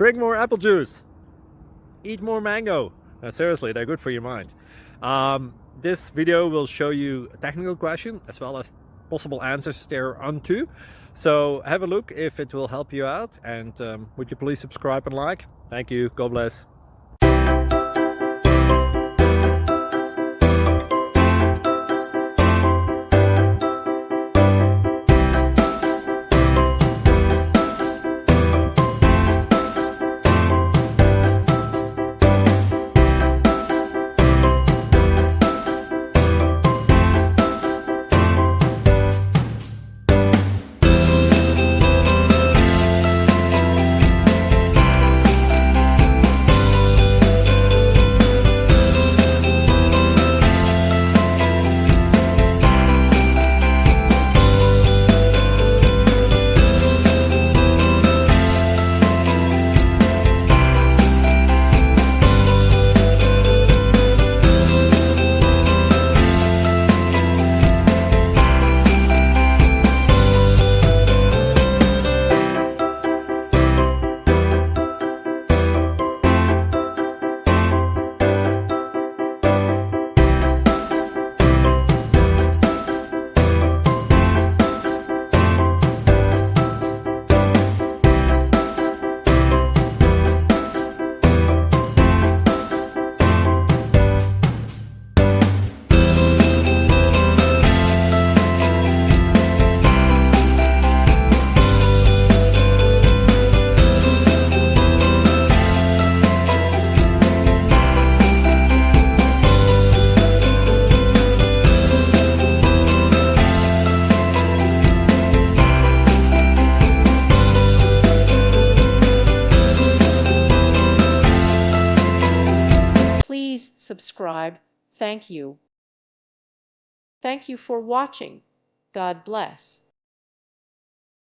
Drink more apple juice. Eat more mango. Seriously, they're good for your mind. This video will show you a technical question as well as possible answers thereunto. So have a look if it will help you out, and would you please subscribe and like? Thank you. God bless. Please subscribe. Thank you. Thank you for watching. God bless.